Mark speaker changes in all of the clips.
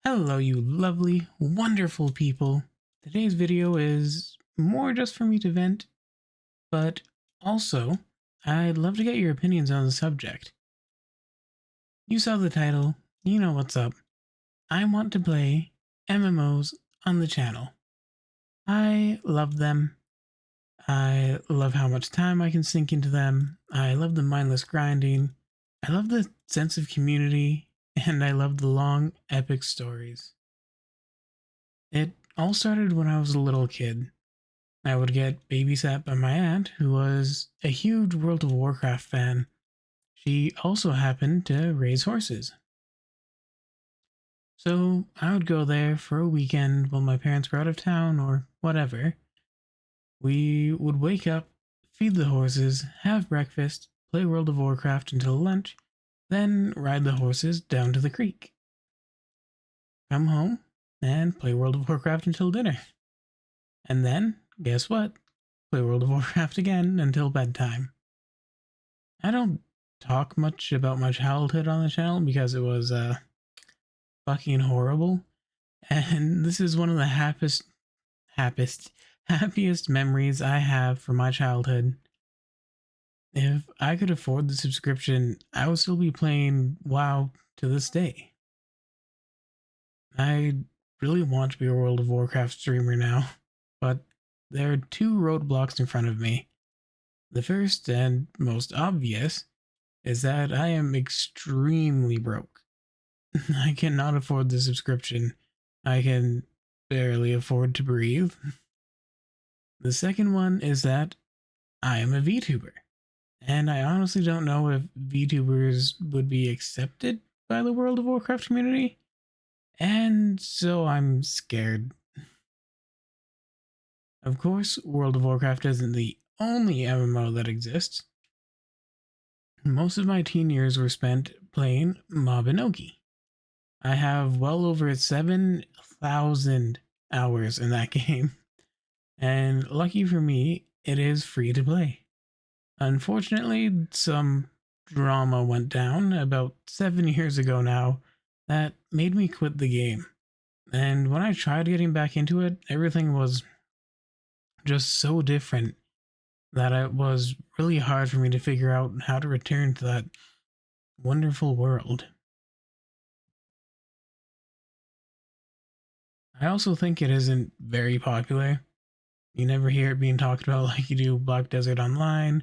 Speaker 1: Hello, you lovely, wonderful people. Today's video is more just for me to vent, but also, I'd love to get your opinions on the subject. You saw the title, you know what's up. I want to play MMOs on the channel. I love them. I love how much time I can sink into them. I love the mindless grinding. I love the sense of community, and I love the long, epic stories. It all started when I was a little kid. I would get babysat by my aunt, who was a huge World of Warcraft fan. She also happened to raise horses. So I would go there for a weekend while my parents were out of town or whatever. We would wake up, feed the horses, have breakfast, play World of Warcraft until lunch, then ride the horses down to the creek. Come home and play World of Warcraft until dinner. And then, guess what? Play World of Warcraft again until bedtime. I don't talk much about my childhood on the channel because it was fucking horrible. And this is one of the happiest memories I have from my childhood. If I could afford the subscription, I would still be playing WoW to this day. I really want to be a World of Warcraft streamer now, but there are two roadblocks in front of me. The first and most obvious is that I am extremely broke. I cannot afford the subscription. I can barely afford to breathe. The second one is that I am a VTuber. And I honestly don't know if VTubers would be accepted by the World of Warcraft community. And so I'm scared. Of course, World of Warcraft isn't the only MMO that exists. Most of my teen years were spent playing Mabinogi. I have well over 7,000 hours in that game, and lucky for me, it is free to play. Unfortunately, some drama went down about 7 years ago now that made me quit the game. And when I tried getting back into it, everything was just so different that it was really hard for me to figure out how to return to that wonderful world. I also think it isn't very popular. You never hear it being talked about like you do Black Desert Online,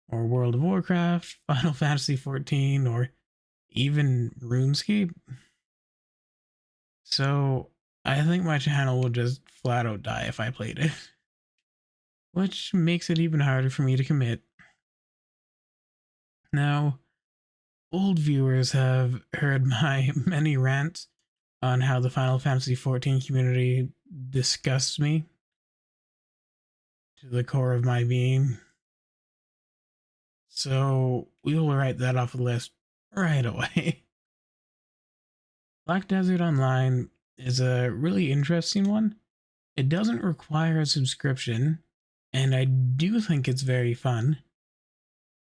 Speaker 1: or World of Warcraft, Final Fantasy XIV, or even RuneScape. So I think my channel will just flat out die if I played it, which makes it even harder for me to commit. Now, old viewers have heard my many rants on how the Final Fantasy XIV community disgusts me to the core of my being. So we will write that off the list right away. Black Desert Online is a really interesting one. It doesn't require a subscription, and I do think it's very fun,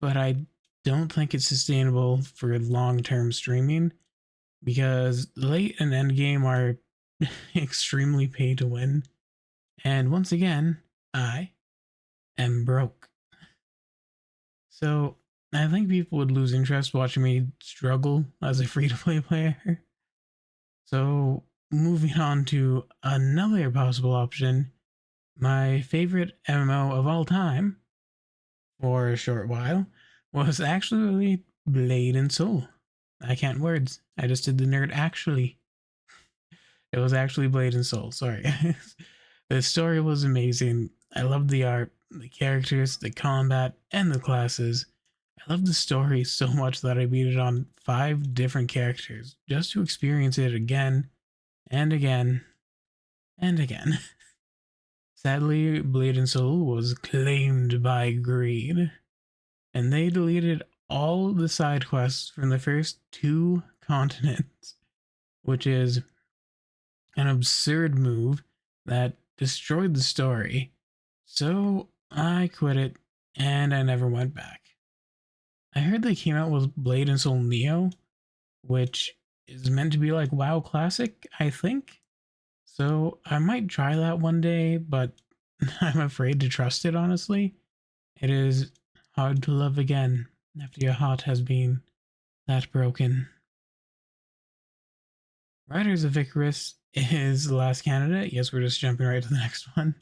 Speaker 1: but I don't think it's sustainable for long-term streaming because late and end game are extremely pay to win. And once again, I am broke. So I think people would lose interest watching me struggle as a free-to-play player. So moving on to another possible option, my favorite MMO of all time, for a short while, was actually Blade and Soul. I can't words. I just did the nerd actually. It was actually Blade and Soul, sorry guys. The story was amazing. I loved the art, the characters, the combat, and the classes. I loved the story so much that I beat it on 5 different characters just to experience it again and again and again. Sadly, Blade and Soul was claimed by greed, and they deleted all the side quests from the first 2 continents, which is an absurd move that destroyed the story. So I quit it and I never went back. I heard they came out with Blade and Soul Neo, which is meant to be like WoW Classic, I think. So I might try that one day, but I'm afraid to trust it, honestly. It is hard to love again after your heart has been that broken. Riders of Icarus is the last candidate. Yes, we're just jumping right to the next one.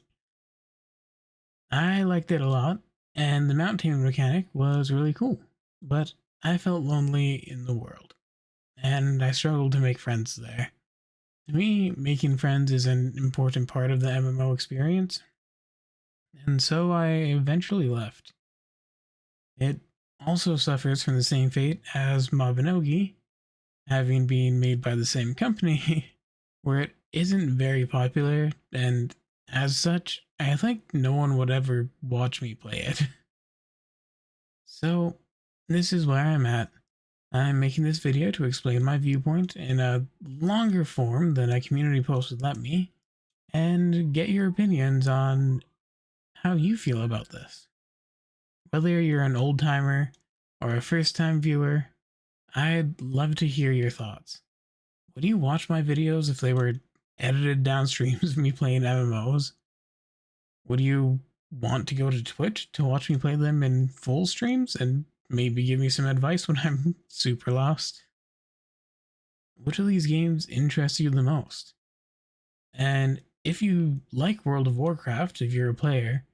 Speaker 1: I liked it a lot, and the mountaineering mechanic was really cool, but I felt lonely in the world, and I struggled to make friends there. To me, making friends is an important part of the MMO experience, and so I eventually left. It also suffers from the same fate as mabinogi, having been made by the same company, where it isn't very popular, and as such, I think no one would ever watch me play it. So, this is where I'm at. I'm making this video to explain my viewpoint in a longer form than a community post would let me, and get your opinions on how you feel about this. Whether you're an old timer or a first time viewer, I'd love to hear your thoughts. Would you watch my videos if they were edited down streams of me playing MMOs? Would you want to go to Twitch to watch me play them in full streams and maybe give me some advice when I'm super lost? Which of these games interests you the most? And if you like World of Warcraft, if you're a player,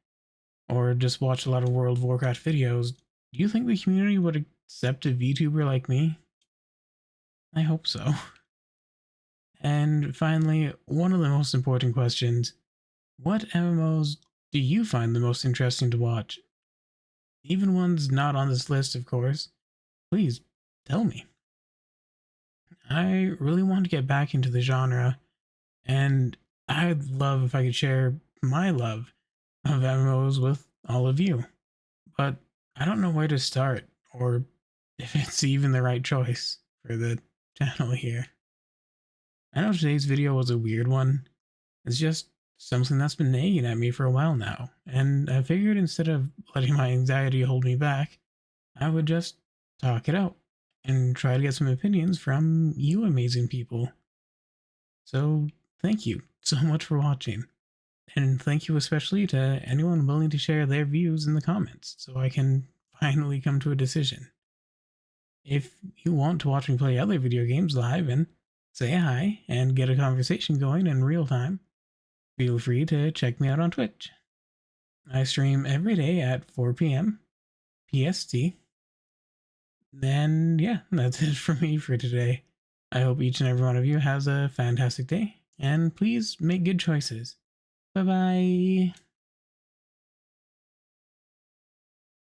Speaker 1: or just watch a lot of World of Warcraft videos, do you think the community would accept a VTuber like me? I hope so. And finally, one of the most important questions: what MMOs do you find the most interesting to watch? Even ones not on this list, of course. Please tell me. I really want to get back into the genre, and I'd love if I could share my love of MMOs with all of you. But I don't know where to start, or if it's even the right choice for the channel here. I know today's video was a weird one. It's just something that's been nagging at me for a while now, and I figured instead of letting my anxiety hold me back, I would just talk it out and try to get some opinions from you amazing people. So, thank you so much for watching, and thank you especially to anyone willing to share their views in the comments so I can finally come to a decision. If you want to watch me play other video games live and say hi and get a conversation going in real time, feel free to check me out on Twitch. I stream every day at 4 p.m. PST. And yeah, that's it for me for today. I hope each and every one of you has a fantastic day, and please make good choices. Bye bye.